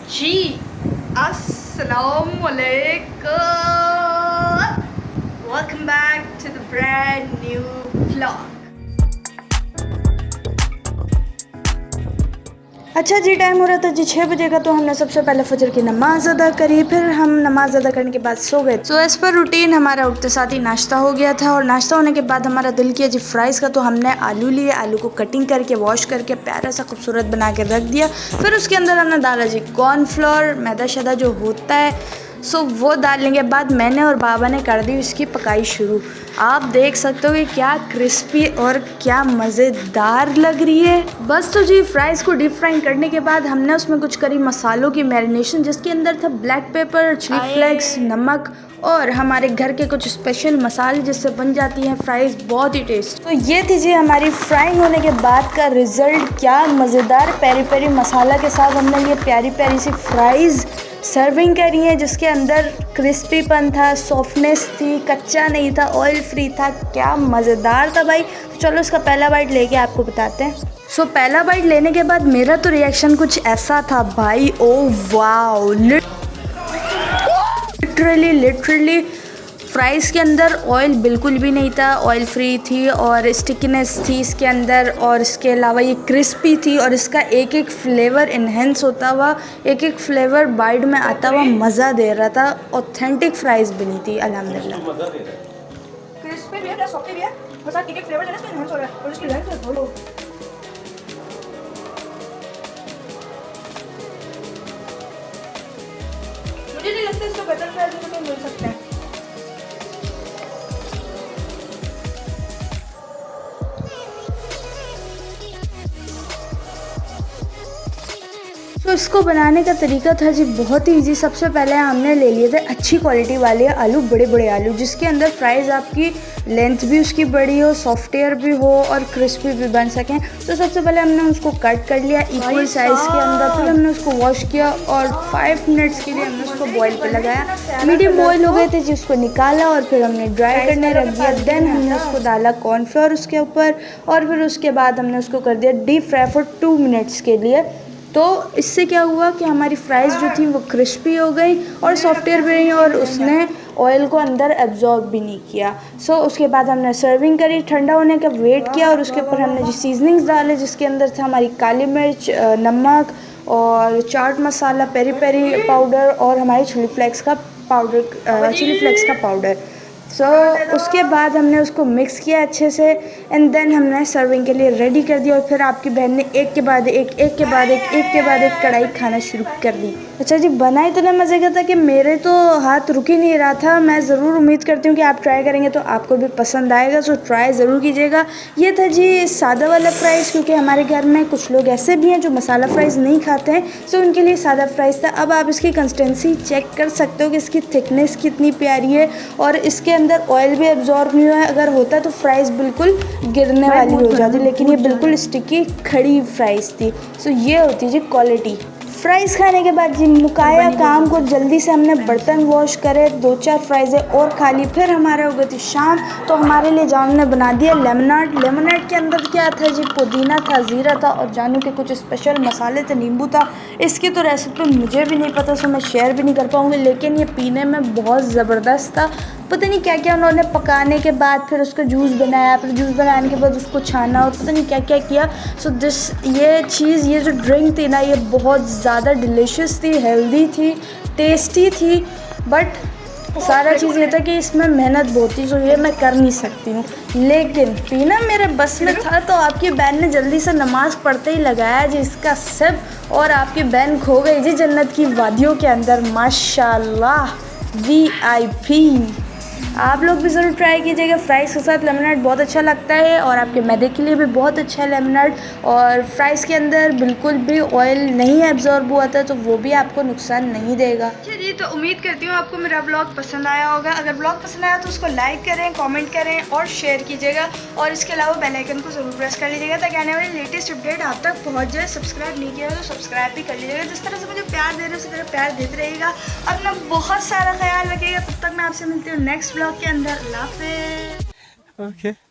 जी अस्सलामुअलैकुम, welcome back to the brand new vlog. अच्छा जी, टाइम हो रहा था जी 6 बजे का। तो हमने सबसे पहले फजर की नमाज़ अदा करी, फिर हम नमाज़ अदा करने के बाद सो गए। सो एज़ पर रूटीन हमारा उठते साथ ही नाश्ता हो गया था, और नाश्ता होने के बाद हमारा दिल किया जी फ्राइज़ का। तो हमने आलू लिए, आलू को कटिंग करके वॉश करके प्यारा सा खूबसूरत बना के रख दिया। फिर उसके अंदर हमने डाला जी कॉर्नफ्लोर, मैदा शैदा जो होता है सो वो डालने के बाद मैंने और बाबा ने कर दी उसकी पकाई शुरू। आप देख सकते हो कि क्या क्रिस्पी और क्या मज़ेदार लग रही है। बस तो जी फ्राइज़ को डीप फ्राई करने के बाद हमने उसमें कुछ करी मसालों की मैरिनेशन, जिसके अंदर था ब्लैक पेपर, चिली फ्लेक्स, नमक और हमारे घर के कुछ स्पेशल मसाले, जिससे बन जाती हैं फ्राइज़ बहुत ही टेस्ट। तो ये थी जी हमारी फ्राइंग होने के बाद का रिज़ल्ट। क्या मज़ेदार पेरी पेरी मसाला के साथ हमने ये प्यारी प्यारी सी फ्राइज़ सर्विंग करी है, जिसके अंदर क्रिस्पीपन था, सॉफ्टनेस थी, कच्चा नहीं था, ऑयल फ्री था। क्या मज़ेदार था भाई। तो चलो इसका पहला बाइट लेके आपको बताते हैं। सो पहला बाइट लेने के बाद मेरा तो रिएक्शन कुछ ऐसा था भाई, ओ वाओ, लिटरली फ्राइज़ के अंदर ऑयल बिल्कुल भी नहीं था, ऑयल फ्री थी और स्टिकीनेस थी इसके अंदर, और इसके अलावा ये क्रिस्पी थी और इसका एक एक फ्लेवर इन्हेंस होता हुआ, एक एक फ्लेवर बाइट में आता हुआ मज़ा दे रहा था। ऑथेंटिक फ्राइज़ बनी थी अल्हम्दुलिल्लाह। क्रिस्पी भी है, सॉफ्टी भी है, बस एक एक फ्लेवर जो है इसमें इन्हेंस हो रहा है और इसकी लेंथ है थोड़ी। मुझे नहीं लगता इसको बेटर फ्राइज़ तो मिल सकते हैं। तो इसको बनाने का तरीका था जी बहुत ही ईजी। सबसे पहले हमने ले लिए थे अच्छी क्वालिटी वाले आलू, बड़े बड़े आलू, जिसके अंदर फ्राइज़ आपकी लेंथ भी उसकी बड़ी हो, सॉफ्टवेयर भी हो और क्रिस्पी भी बन सकें। तो सबसे पहले हमने उसको कट कर लिया इक्वल साइज़ के अंदर, फिर हमने उसको वॉश किया और 5 मिनट्स के लिए हमने उसको बॉईल पे लगाया। मीडियम बॉईल हो गए थे जी, उसको निकाला और फिर हमने ड्राई करने रख दिया। देन हमने उसको डाला कॉर्नफ्लोर उसके ऊपर, और फिर उसके बाद हमने उसको कर दिया डीप फ्राई फॉर 2 मिनट्स के लिए। तो इससे क्या हुआ कि हमारी फ्राइज़ जो थी वो क्रिस्पी हो गई और सॉफ्टवेयर भी रही, और उसने ऑयल को अंदर एब्जॉर्ब भी नहीं किया। सो उसके बाद हमने सर्विंग करी, ठंडा होने का वेट किया और उसके ऊपर हमने जो सीजनिंग्स डाले, जिसके अंदर था हमारी काली मिर्च, नमक और chaat masala, peri peri powder और हमारी चिली फ्लेक्स का पाउडर। सो उसके बाद हमने उसको मिक्स किया अच्छे से, एंड देन हमने सर्विंग के लिए रेडी कर दिया। और फिर आपकी बहन ने एक के बाद एक कढ़ाई खाना शुरू कर दी। अच्छा जी, बना इतना मज़े का था कि मेरे तो हाथ रुक ही नहीं रहा था। मैं ज़रूर उम्मीद करती हूँ कि आप ट्राई करेंगे तो आपको भी पसंद आएगा, सो ट्राई ज़रूर कीजिएगा। ये था जी सादा वाला फ्राइज़, क्योंकि हमारे घर में कुछ लोग ऐसे भी हैं जो मसाला फ्राइज़ नहीं खाते हैं, सो उनके लिए सादा फ्राइज़ था। अब आप इसकी कंसिस्टेंसी चेक कर सकते हो कि इसकी थिकनेस कितनी प्यारी है और इसके अंदर ऑयल भी एब्जॉर्ब नहीं हुआ है। अगर होता तो फ्राइज़ बिल्कुल गिरने वाली हो जाती, लेकिन ये बिल्कुल स्टिकी खड़ी फ्राइज़ थी। सो ये होती है जी क्वालिटी। फ्राइज़ खाने के बाद जी मुकाया काम को, जल्दी से हमने बर्तन वॉश करे, 2-4 फ्राइज़ें और खा ली। फिर हमारे हो गई थी शाम, तो हमारे लिए जानू ने बना दिया लेमनेड। लेमनेड के अंदर क्या था जी, पुदीना था, ज़ीरा था और जानू के कुछ स्पेशल मसाले थे, नींबू था। इसकी तो रेसिपी मुझे भी नहीं पता, सो मैं शेयर भी नहीं कर पाऊँगी, लेकिन ये पीने में बहुत ज़बरदस्त था। पता नहीं क्या क्या उन्होंने पकाने के बाद फिर उसका जूस बनाया, फिर जूस बनाने के बाद उसको छाना और पता नहीं क्या क्या किया। सो ये जो ड्रिंक थी ना, ये बहुत ज़्यादा डिलीशियस थी, हेल्दी थी, टेस्टी थी, बट सारा चीज़ ये था कि इसमें मेहनत बहुत थी, सो ये मैं कर नहीं सकती हूँ। लेकिन पीना मेरे बस में था। तो आपकी बहन ने जल्दी से नमाज़ पढ़ते ही लगाया जी इसका सिप, और आपकी बहन खो गई जी जन्नत की वादियों के अंदर। माशाल्लाह, VIP। आप लोग भी ज़रूर ट्राई कीजिएगा। फ्राइज़ के साथ लेमनेड बहुत अच्छा लगता है और आपके मैदे के लिए भी बहुत अच्छा है लेमनेड, और फ्राइज़ के अंदर बिल्कुल भी ऑयल नहीं एब्जॉर्ब हुआ था, तो वो भी आपको नुकसान नहीं देगा। जी, तो उम्मीद करती हूँ आपको मेरा ब्लॉग पसंद आया होगा। अगर ब्लॉग पसंद आया तो उसको लाइक करें, कमेंट करें और शेयर कीजिएगा, और इसके अलावा बेल आइकन को ज़रूर प्रेस कर लीजिएगा ताकि आने वाली लेटेस्ट अपडेट आप तक पहुँच जाए। सब्सक्राइब नहीं किया तो सब्सक्राइब भी कर लीजिएगा। जिस तरह से मुझे प्यार दे रहे हो उसी तरह प्यार देते रहिएगा। अपना बहुत सारा ख्याल रखिएगा। तब तक मैं आपसे मिलती हूँ नेक्स्ट ब्लॉग के अंदर। अल्लाह हाफ़िज़। Okay.